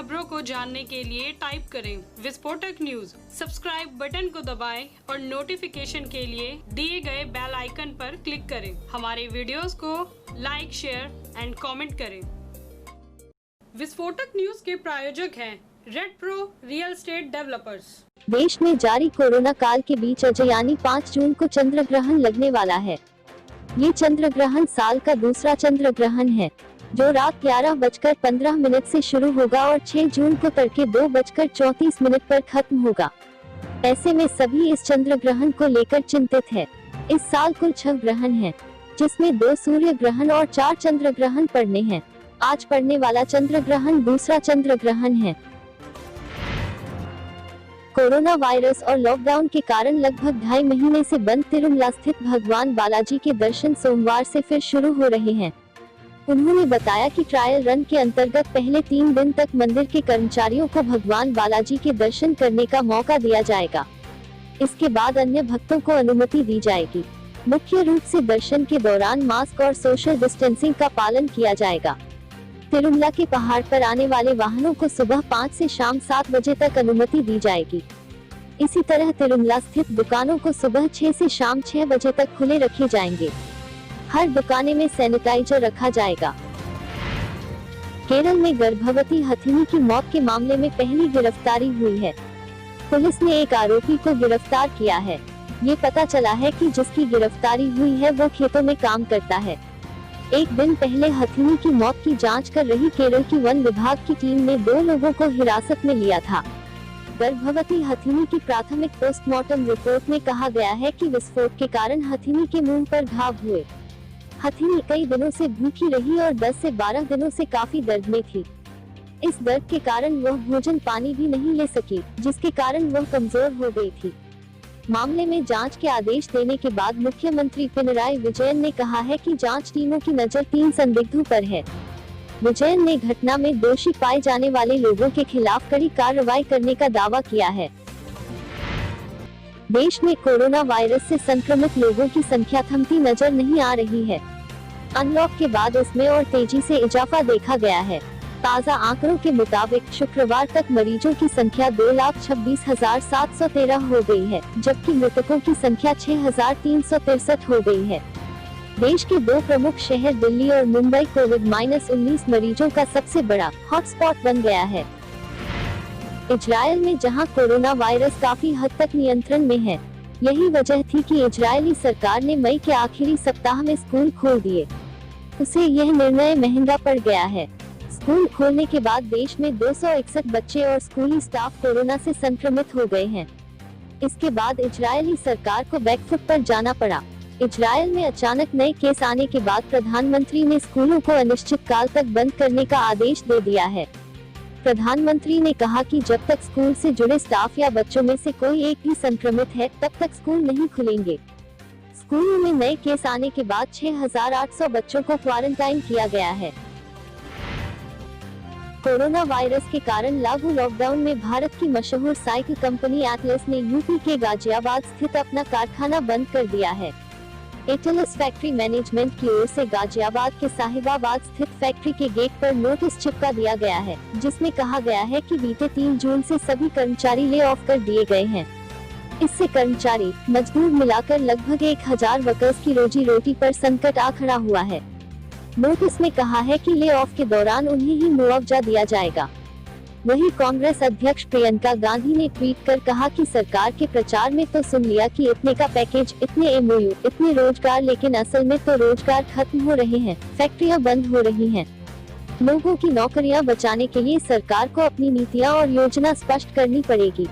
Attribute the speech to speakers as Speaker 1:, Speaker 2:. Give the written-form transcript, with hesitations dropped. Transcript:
Speaker 1: खबरों को जानने के लिए टाइप करें विस्फोटक न्यूज। सब्सक्राइब बटन को दबाएं और नोटिफिकेशन के लिए दिए गए बेल आइकन पर क्लिक करें। हमारे वीडियोस को लाइक, शेयर एंड कमेंट करें। विस्फोटक न्यूज के प्रायोजक हैं red pro real estate developers.
Speaker 2: देश में जारी कोरोना काल के बीच आज यानी 5 जून को चंद्र ग्रहण लगने वाला है। ये चंद्र ग्रहण साल का दूसरा चंद्र ग्रहण है, जो रात 11:15 से शुरू होगा और 6 जून को तड़के 2:34 पर खत्म होगा। ऐसे में सभी इस चंद्र ग्रहण को लेकर चिंतित है। इस साल कुल 6 ग्रहण हैं, जिसमें 2 सूर्य ग्रहण और 4 चंद्र ग्रहण पड़ने हैं। आज पड़ने वाला चंद्र ग्रहण दूसरा चंद्र ग्रहण है। कोरोना वायरस और लॉकडाउन के कारण लगभग 2.5 महीने से बंद तिरुमला स्थित भगवान बालाजी के दर्शन सोमवार से फिर शुरू हो रहे हैं। उन्होंने बताया कि ट्रायल रन के अंतर्गत पहले 3 दिन तक मंदिर के कर्मचारियों को भगवान बालाजी के दर्शन करने का मौका दिया जाएगा। इसके बाद अन्य भक्तों को अनुमति दी जाएगी। मुख्य रूप से दर्शन के दौरान मास्क और सोशल डिस्टेंसिंग का पालन किया जाएगा। तिरुमला के पहाड़ पर आने वाले वाहनों को सुबह 5 से शाम 7 बजे तक अनुमति दी जाएगी। इसी तरह तिरुमला स्थित दुकानों को सुबह 6 से शाम 6 बजे तक खुले रखे जाएंगे। हर दुकाने में सैनिटाइजर रखा जाएगा। केरल में गर्भवती हथिनी की मौत के मामले में पहली गिरफ्तारी हुई है। पुलिस ने एक आरोपी को गिरफ्तार किया है। ये पता चला है कि जिसकी गिरफ्तारी हुई है वो खेतों में काम करता है। एक दिन पहले हथिनी की मौत की जांच कर रही केरल की वन विभाग की टीम ने 2 लोगों को हिरासत में लिया था। गर्भवती हथिनी की प्राथमिक पोस्टमार्टम रिपोर्ट में कहा गया है कि विस्फोट के कारण हथिनी के मुंह पर घाव हुए। हथिनी कई दिनों से भूखी रही और 10 से 12 दिनों से काफी दर्द में थी। इस दर्द के कारण वह भोजन पानी भी नहीं ले सकी, जिसके कारण वह कमजोर हो गई थी। मामले में जांच के आदेश देने के बाद मुख्यमंत्री पिनराई विजयन ने कहा है कि जांच टीमों की नजर 3 संदिग्धों पर है। विजयन ने घटना में दोषी पाए जाने वाले लोगों के खिलाफ कड़ी कार्रवाई करने का दावा किया है। देश में कोरोना वायरस से संक्रमित लोगों की संख्या थमती नजर नहीं आ रही है। अनलॉक के बाद इसमें और तेजी से इजाफा देखा गया है। ताज़ा आंकड़ों के मुताबिक शुक्रवार तक मरीजों की संख्या 2,26,713 हो गई है, जबकि मृतकों की संख्या 6,363 हो गई है। देश के 2 प्रमुख शहर दिल्ली और मुंबई कोविड-19 मरीजों का सबसे बड़ा हॉटस्पॉट बन गया है। इजरायल में जहां कोरोना वायरस काफी हद तक नियंत्रण में है, यही वजह थी कि इजरायली सरकार ने मई के आखिरी सप्ताह में स्कूल खोल दिए। उसे यह निर्णय महंगा पड़ गया है। स्कूल खोलने के बाद देश में 261 बच्चे और स्कूली स्टाफ कोरोना से संक्रमित हो गए हैं। इसके बाद इजरायली सरकार को बैकफुट पर जाना पड़ा। इजरायल में अचानक नए केस आने के बाद प्रधानमंत्री ने स्कूलों को अनिश्चित काल तक बंद करने का आदेश दे दिया है। प्रधानमंत्री ने कहा कि जब तक स्कूल से जुड़े स्टाफ या बच्चों में से कोई एक भी संक्रमित है, तब तक स्कूल नहीं खुलेंगे। स्कूलों में नए केस आने के बाद 6,800 बच्चों को क्वारंटाइन किया गया है। कोरोना वायरस के कारण लागू लॉकडाउन में भारत की मशहूर साइकिल कंपनी एटलस ने यूपी के गाजियाबाद स्थित अपना कारखाना बंद कर दिया है। एटलस फैक्ट्री मैनेजमेंट की ओर से गाजियाबाद के साहिबाबाद स्थित फैक्ट्री के गेट पर नोटिस चिपका दिया गया है, जिसमें कहा गया है कि बीते 3 जून से सभी कर्मचारी ले ऑफ कर दिए गए हैं। इससे कर्मचारी मजदूर मिलाकर लगभग 1,000 वर्कर्स की रोजी रोटी पर संकट आ खड़ा हुआ है। नोटिस में कहा है कि ले ऑफ के दौरान उन्हें ही मुआवजा दिया जाएगा। वहीं कांग्रेस अध्यक्ष प्रियंका गांधी ने ट्वीट कर कहा कि सरकार के प्रचार में तो सुन लिया कि इतने का पैकेज, इतने एमओयू, इतने रोजगार, लेकिन असल में तो रोजगार खत्म हो रहे हैं, फैक्ट्रियां बंद हो रही हैं। लोगों की नौकरियां बचाने के लिए सरकार को अपनी नीतियां और योजना स्पष्ट करनी पड़ेगी।